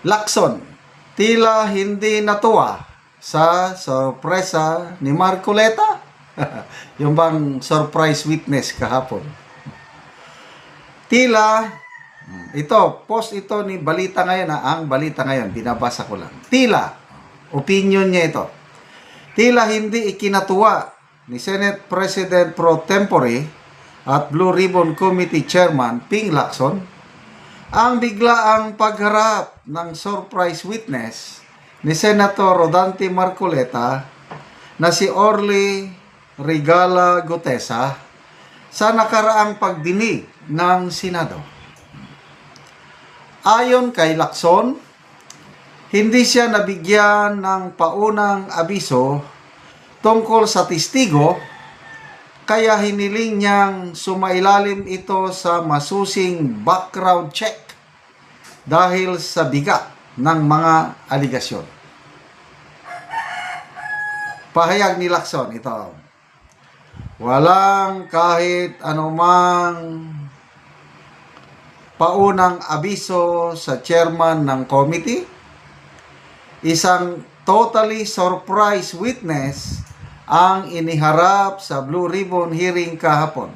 Lacson, tila hindi natuwa sa sorpresa ni Marcoleta. Yung bang surprise witness kahapon. Tila, post ito ni Balita Ngayon, ang Balita Ngayon, binabasa ko lang. Tila, opinion niya ito. Tila hindi ikinatuwa ni Senate President Pro Tempore at Blue Ribbon Committee Chairman Ping Lacson ang biglaang pagharap ng surprise witness ni Senator Rodante Marcoleta na si Orly Regala Gutesa sa nakaraang pagdinig ng Senado. Ayon kay Lacson, hindi siya nabigyan ng paunang abiso tungkol sa testigo, kaya hiniling niyang sumailalim ito sa masusing background check dahil sa bigat ng mga aligasyon. Pahayag ni Lacson ito. Walang kahit anumang paunang abiso sa chairman ng committee. Isang totally surprise witness ang iniharap sa Blue Ribbon hearing kahapon.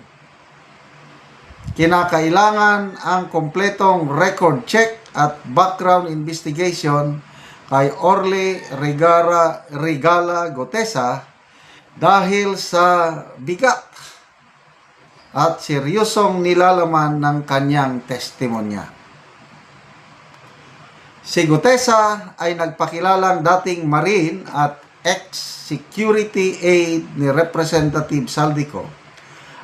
Kinakailangan ang kompletong record check at background investigation kay Orly Regala Gutesa dahil sa bigat at seryosong nilalaman ng kanyang testimonya. Si Gutesa ay nagpakilalang dating Marine at ex-security aide ni Representative Saldico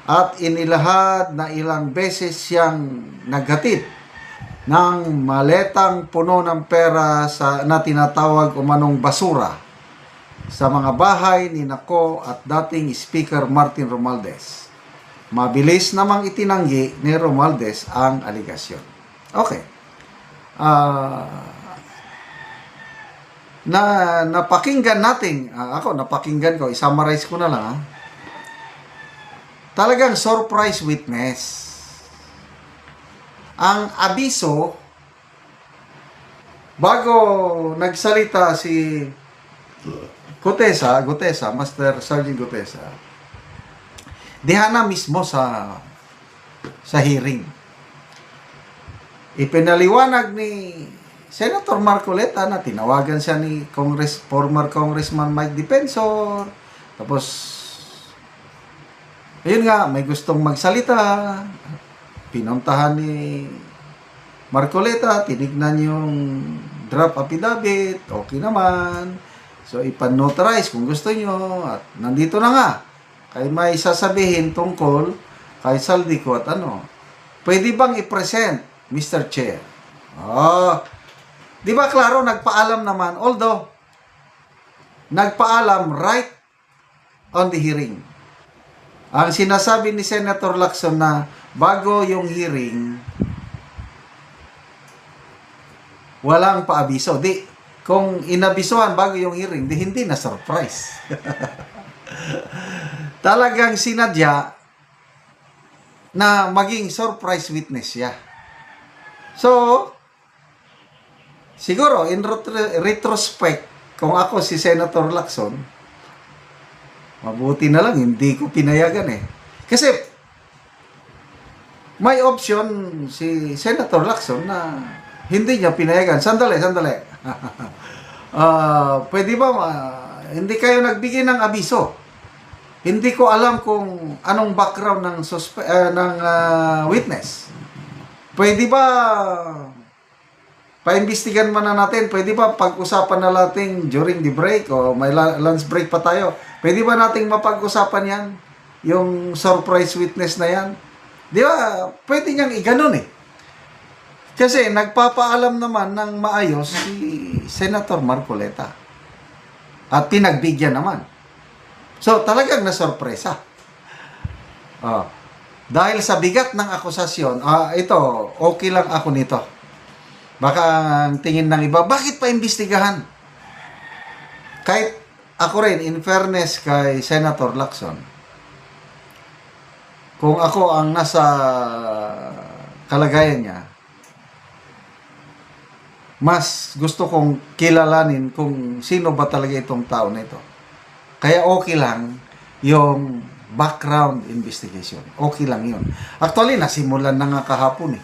at inilahad na ilang beses siyang naghatid ng maletang puno ng pera na tinatawag umanong basura sa mga bahay ni Nako at dating Speaker Martin Romualdez. Mabilis namang itinanggi ni Romualdez ang aligasyon. Okay. Napakinggan natin, napakinggan ko, i-summarize ko na lang. Talagang surprise witness. Ang abiso, bago nagsalita si Gutesa, Master Sergeant Gutesa, diha na mismo sa hearing. Ipinaliwanag ni Senator Marcoleta na tinawagan siya ni former Congressman Mike Defensor. Tapos, ayun nga, may gustong magsalita. Pinuntahan ni Marcoleta, tinignan yung draft affidavit, okay naman. So, ipan-notarize kung gusto nyo. At nandito na nga. Kaya may sasabihin tungkol kay Saldico at pwede bang i-present, Mr. Chair? Di ba klaro, nagpaalam naman. Although, nagpaalam right on the hearing. Ang sinasabi ni Senator Lacson na bago yung hearing, walang paabiso. Kung inabisuhan bago yung hearing, hindi na surprise. Talagang sinadya na maging surprise witness siya. So, siguro, in retrospect, kung ako si Senator Lacson, mabuti na lang, hindi ko pinayagan Kasi, may option si Senator Lacson na hindi niya pinayagan. Sandali. Pwede ba, hindi kayo nagbigay ng abiso? Hindi ko alam kung anong background ng witness. Pwede ba paimbestigan man na natin? Pwede ba pag-usapan na natin during the break o may lunch break pa tayo? Pwede ba nating mapag-usapan yan? Yung surprise witness na yan? Di ba? Pwede niyang iganon Kasi nagpapaalam naman ng maayos si Senator Marcoleta. At pinagbigyan naman. So, talagang nasorpresa. Dahil sa bigat ng akusasyon, ito, okay lang ako nito. Baka ang tingin ng iba, bakit pa imbestigahan? Kahit ako rin, in fairness kay Senator Lacson, kung ako ang nasa kalagayan niya, mas gusto kong kilalanin kung sino ba talaga itong tao na ito. Kaya okay lang yung background investigation. Okay lang yun. Actually, nasimulan na nga kahapon eh.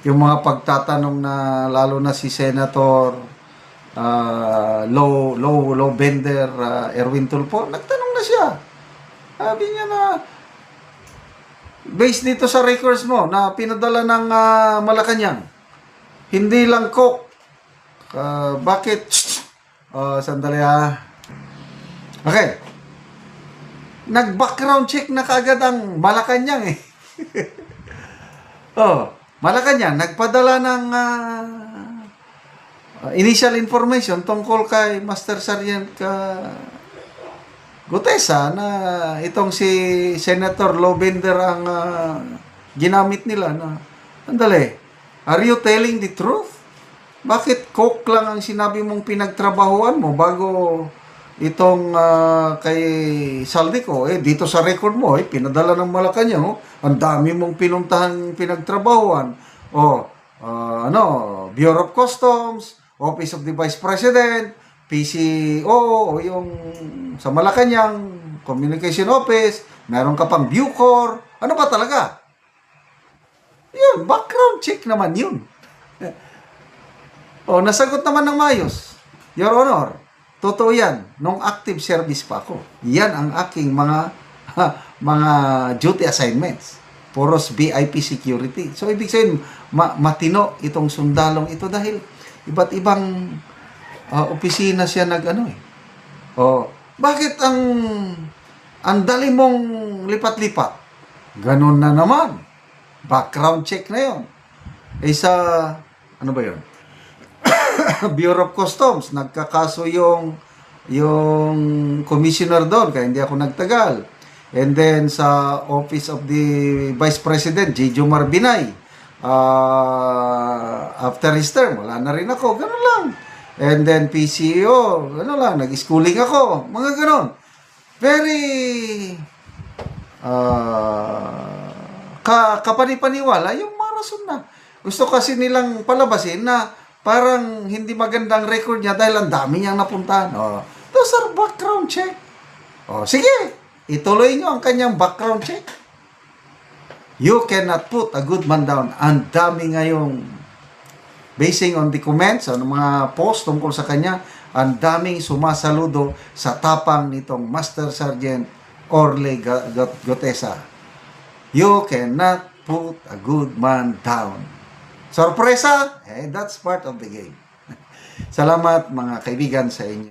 Yung mga pagtatanong na lalo na si Senator Low Bender Erwin Tulfo, nagtanong na siya. Sabi niya na, based dito sa records mo na pinadala ng Malacanang, hindi lang coke. Bakit? Sandali Okay. Nag-background check na kaagad ang Malacanang eh. Malacanang, nagpadala ng initial information tungkol kay Master Sergeant Gutesa na itong si Senator Lobender ang ginamit nila na, andali, are you telling the truth? Bakit coke lang ang sinabi mong pinagtrabahuan mo bago itong kay Saldico? Dito sa record mo, pinadala ng Malacanang, ang dami mong pinagtrabahuan. Bureau of Customs, Office of the Vice President, PCO, o yung sa Malacanang, Communication Office, meron ka pang Bucor. Ano ba talaga? Yun, background check naman yun. Nasagot naman ng maayos. Your Honor, totoo yan. Nung active service pa ako. Yan ang aking mga duty assignments. Puros VIP security. So, ibig sabihin, matino itong sundalong ito dahil iba't ibang opisina siya bakit ang dali mong lipat-lipat? Ganun na naman. Background check na yun. Ano ba yun? Bureau of Customs, nagkakaso yung commissioner doon, kaya hindi ako nagtagal. And then sa Office of the Vice President, J. Jomar Binay, after his term, wala na rin ako, ganun lang. And then PCO, nag-schooling ako, mga ganun. Very kapanipaniwala yung mga rason na. Gusto kasi nilang palabasin na parang hindi magandang record niya dahil ang dami niyang napuntahan. Those are background check. Sige, ituloy niyo ang kanyang background check. You cannot put a good man down. Ang dami ngayong, basing on the comments, mga post tungkol sa kanya, ang daming sumasaludo sa tapang nitong Master Sergeant Orly Gutesa. You cannot put a good man down. Sorpresa? That's part of the game. Salamat mga kaibigan sa inyo.